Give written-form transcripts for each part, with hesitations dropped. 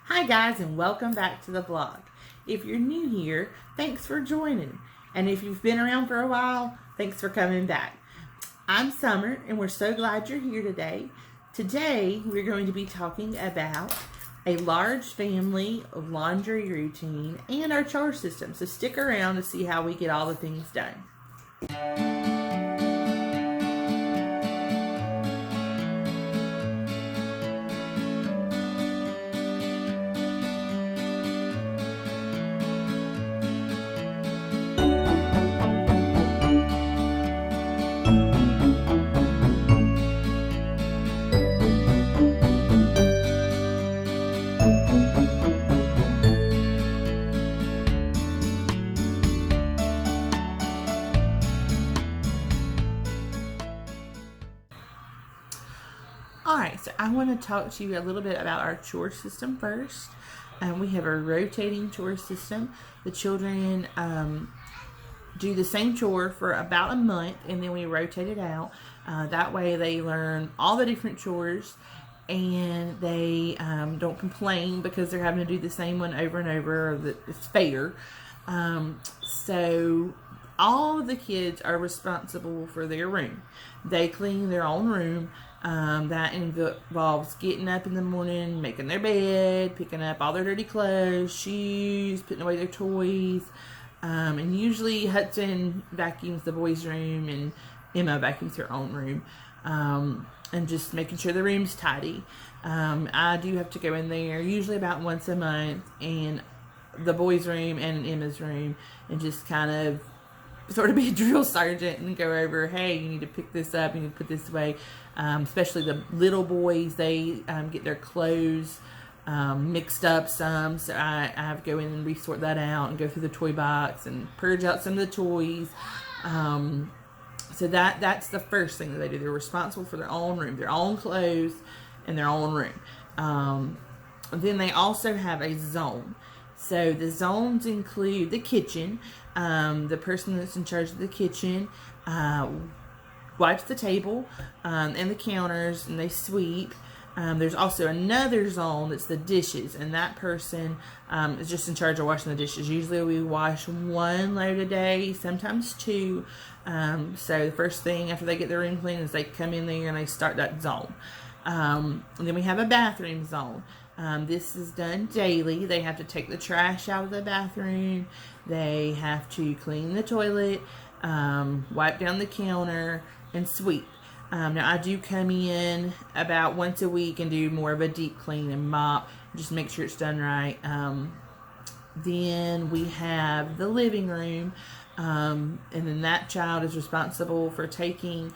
Hi guys, and welcome back to the vlog. If you're new here, thanks for joining. And if you've been around for a while, thanks for coming back. I'm Summer and we're so glad you're here today. Today we're going to be talking about a large family laundry routine and our chore system. So stick around to see how we get all the things done. Alright, so I want to talk to you a little bit about our chore system first. We have a rotating chore system. The children do the same chore for about a month and then we rotate it out. That way they learn all the different chores and they don't complain because they're having to do the same one over and over, or that it's fair. So all of the kids are responsible for their room. They clean their own room. That involves getting up in the morning, making their bed, picking up all their dirty clothes, shoes, putting away their toys. And usually Hudson vacuums the boys' room and Emma vacuums her own room. And just making sure the room's tidy. I do have to go in there usually about once a month and the boys' room and Emma's room and just kind of sort of be a drill sergeant and go over, hey, you need to pick this up, you need to put this away. Especially the little boys, they get their clothes mixed up some, so I have to go in and resort that out and go through the toy box and purge out some of the toys. So that's the first thing that they do. They're responsible for their own room, their own clothes, and their own room. Then they also have a zone. So the zones include the kitchen. The person that's in charge of the kitchen wipes the table and the counters, and they sweep. There's also another zone that's the dishes, and that person is just in charge of washing the dishes. Usually we wash one load a day, sometimes two. So the first thing after they get their room clean is they come in there and they start that zone. And then we have a bathroom zone. This is done daily. They have to take the trash out of the bathroom. They have to clean the toilet, wipe down the counter, and sweep. Now I do come in about once a week and do more of a deep clean and mop, just make sure it's done right. Then we have the living room, and then that child is responsible for taking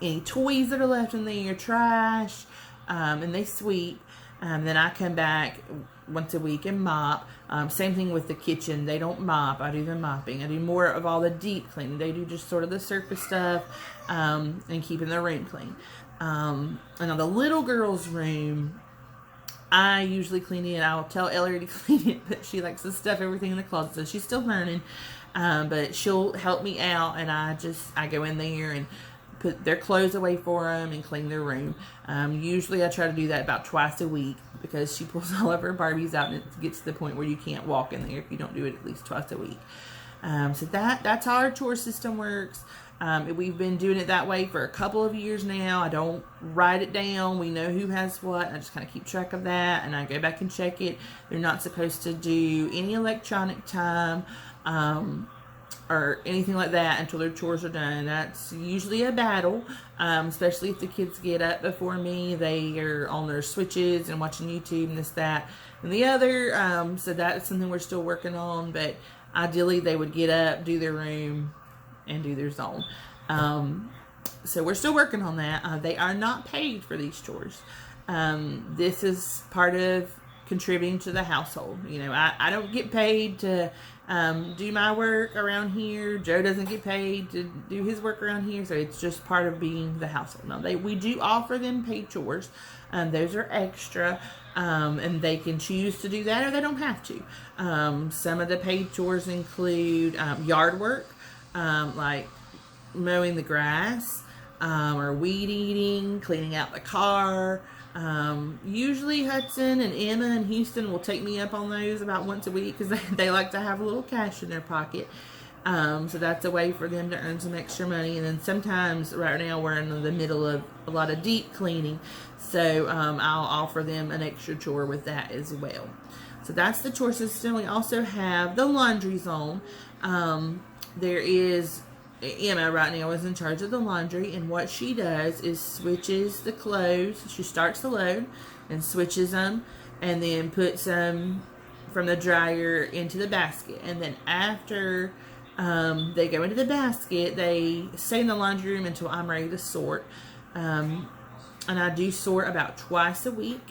any toys that are left in there, trash, and they sweep. Then I come back once a week and mop. Same thing with the kitchen. They don't mop. I do the mopping. I do more of all the deep cleaning. They do just sort of the surface stuff and keeping the room clean. And on the little girl's room, I usually clean it. I'll tell Ellery to clean it, but she likes to stuff everything in the closet, so she's still learning. But she'll help me out, and I go in there and put their clothes away for them and clean their room. Usually I try to do that about twice a week because she pulls all of her Barbies out and it gets to the point where you can't walk in there if you don't do it at least twice a week. So that's how our chore system works. We've been doing it that way for a couple of years now. I don't write it down. We know who has what. I just kind of keep track of that and I go back and check it. They're not supposed to do any electronic time or anything like that until their chores are done. That's usually a battle, especially if the kids get up before me. They are on their switches and watching YouTube and this, that, and the other. So that's something we're still working on, but ideally they would get up, do their room, and do their zone. So we're still working on that. They are not paid for these chores. This is part of contributing to the household. You know, I don't get paid to do my work around here. Joe doesn't get paid to do his work around here, so it's just part of being the household. Now, we do offer them paid chores. Those are extra, and they can choose to do that or they don't have to. Some of the paid chores include yard work, like mowing the grass, or weed eating, cleaning out the car, Usually Hudson and Emma and Houston will take me up on those about once a week because they like to have a little cash in their pocket. So that's a way for them to earn some extra money. And then sometimes, right now, we're in the middle of a lot of deep cleaning. So I'll offer them an extra chore with that as well. So that's the chore system. We also have the laundry zone. There is Emma right now is in charge of the laundry, and what she does is switches the clothes. She starts the load and switches them, and then puts them from the dryer into the basket. And then after they go into the basket, they stay in the laundry room until I'm ready to sort. And I do sort about twice a week.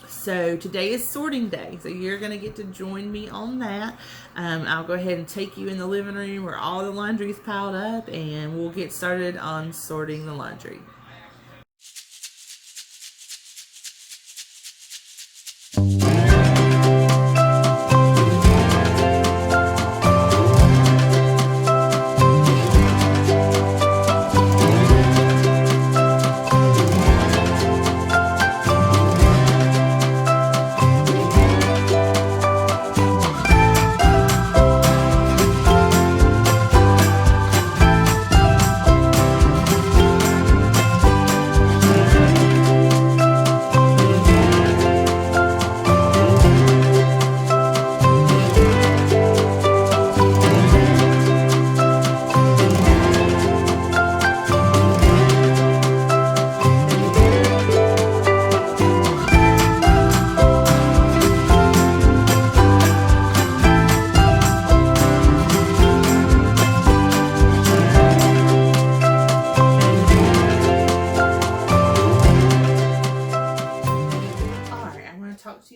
So today is sorting day, so you're going to get to join me on that. I'll go ahead and take you in the living room where all the laundry is piled up, and we'll get started on sorting the laundry.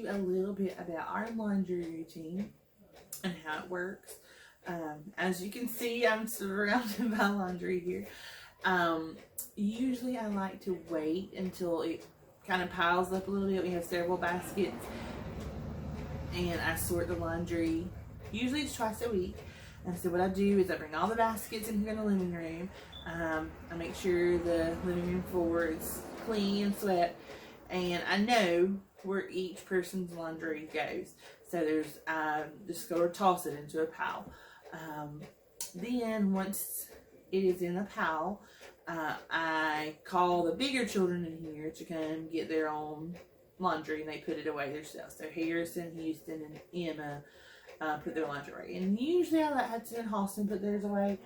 A little bit about our laundry routine and how it works. As you can see, I'm surrounded by laundry here. Usually I like to wait until it kind of piles up a little bit. We have several baskets, and I sort the laundry. Usually it's twice a week. And so what I do is I bring all the baskets in here in the living room. I make sure the living room floor is clean and swept, and I know where each person's laundry goes. So there's just go or toss it into a pile. Then once it is in a pile, I call the bigger children in here to come get their own laundry, and they put it away themselves. So Harrison, Houston, and Emma put their laundry away. And usually I let Hudson and Halston put theirs away.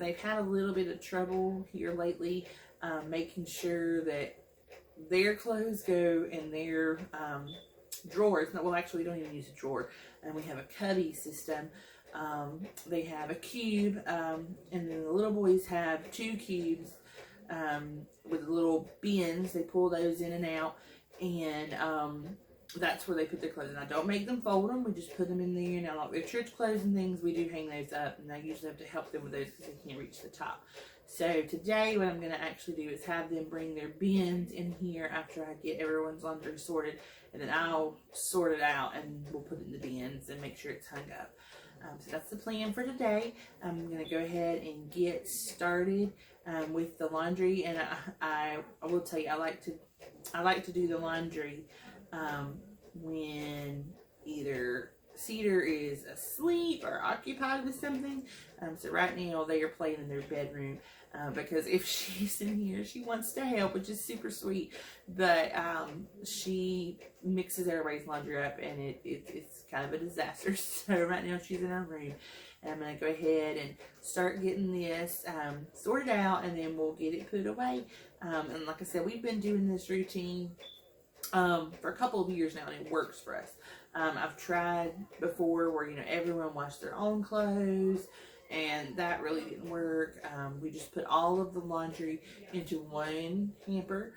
They've had a little bit of trouble here lately making sure that their clothes go in their drawers. No, well, actually, we don't even use a drawer. And we have a cubby system. They have a cube, and then the little boys have 2 cubes with little bins. They pull those in and out, and that's where they put their clothes in. I don't make them fold them. We just put them in there. Now, like their church clothes and things, we do hang those up, and I usually have to help them with those because they can't reach the top. So today what I'm going to actually do is have them bring their bins in here after I get everyone's laundry sorted, and then I'll sort it out and we'll put it in the bins and make sure it's hung up. So that's the plan for today. I'm going to go ahead and get started with the laundry, and I will tell you, I like to do the laundry when either Cedar is asleep or occupied with something. So right now they are playing in their bedroom because if she's in here, she wants to help, which is super sweet. But she mixes everybody's laundry up, and it's kind of a disaster. So right now she's in her room, and I'm going to go ahead and start getting this sorted out, and then we'll get it put away. And like I said, we've been doing this routine for a couple of years now, and it works for us. I've tried before where, everyone washed their own clothes, and that really didn't work. We just put all of the laundry into one hamper.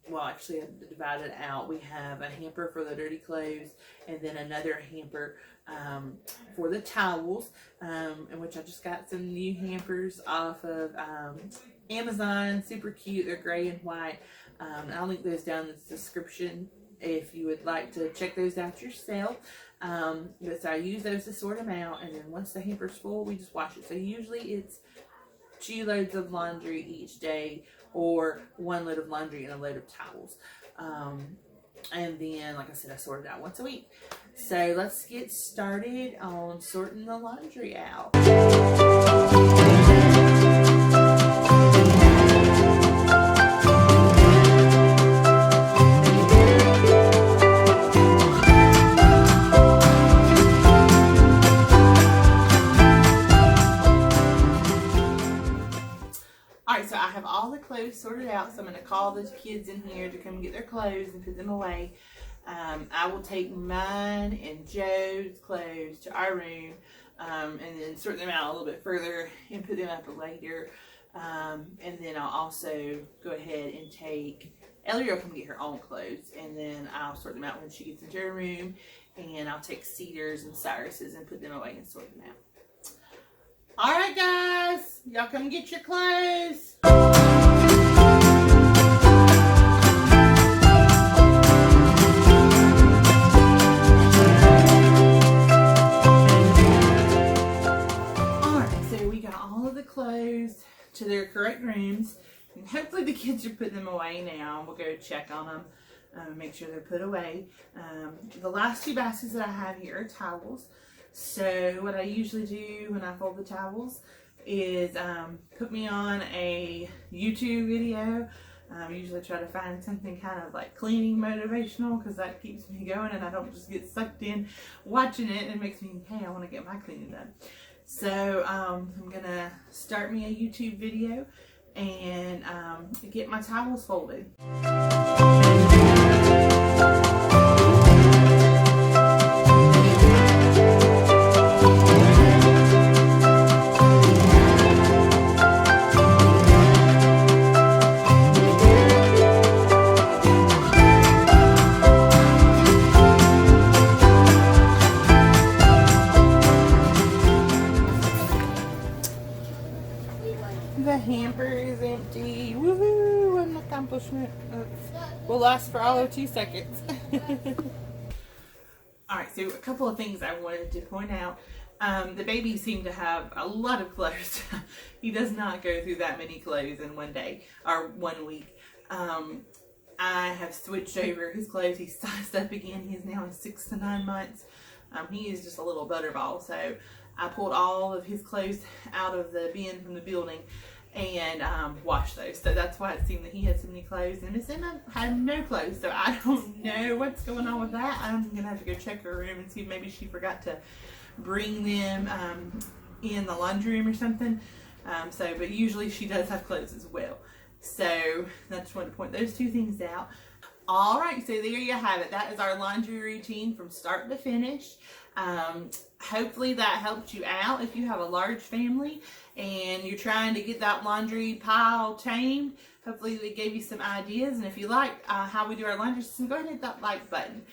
Well, actually, I divided it out. We have a hamper for the dirty clothes, and then another hamper for the towels, in which I just got some new hampers off of Amazon. Super cute. They're gray and white. I'll link those down in the description if you would like to check those out yourself. But so I use those to sort them out, and then once the hamper's full, we just wash it. So usually it's 2 loads of laundry each day, or 1 load of laundry and a load of towels. And then, like I said, I sort it out once a week. So let's get started on sorting the laundry out. Alright, so I have all the clothes sorted out, so I'm going to call the kids in here to come get their clothes and put them away. I will take mine and Joe's clothes to our room, and then sort them out a little bit further and put them up later. And then I'll also go ahead and take Ellie will come get her own clothes, and then I'll sort them out when she gets into her room, and I'll take Cedar's and Cyrus's and put them away and sort them out. Alright guys, y'all come get your clothes. Alright, so we got all of the clothes to their correct rooms, and hopefully the kids are putting them away now. We'll go check on them, make sure they're put away. The last 2 baskets that I have here are towels. So what I usually do when I fold the towels is put me on a YouTube video. I usually try to find something kind of like cleaning motivational, because that keeps me going and I don't just get sucked in watching it, and it makes me, hey, I want to get my cleaning done. So I'm going to start me a YouTube video and get my towels folded. The hamper is empty. Woohoo! An accomplishment. Will last for all of 2 seconds. Alright, so a couple of things I wanted to point out. The baby seemed to have a lot of clothes. He does not go through that many clothes in one day or 1 week. I have switched over his clothes. He's sized up again. He's now 6 to 9 months. He is just a little butterball. So I pulled all of his clothes out of the bin from the building and washed those. So that's why it seemed that he had so many clothes, and Miss Emma had no clothes. So I don't know what's going on with that. I'm gonna have to go check her room and see if maybe she forgot to bring them in the laundry room or something. But usually she does have clothes as well. So I just wanted to point those 2 things out. Alright, so there you have it. That is our laundry routine from start to finish. Hopefully that helped you out if you have a large family and you're trying to get that laundry pile tamed. Hopefully it gave you some ideas, and if you like how we do our laundry system, go ahead and hit that like button.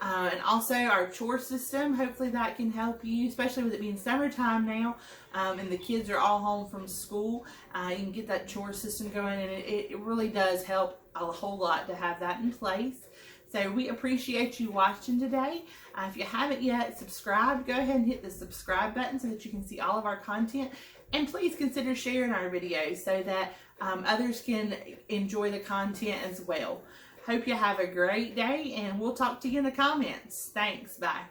And also our chore system, hopefully that can help you, especially with it being summertime now, and the kids are all home from school. You can get that chore system going, and it really does help a whole lot to have that in place. So we appreciate you watching today. If you haven't yet subscribed, go ahead and hit the subscribe button so that you can see all of our content. And please consider sharing our videos so that others can enjoy the content as well. Hope you have a great day, and we'll talk to you in the comments. Thanks. Bye.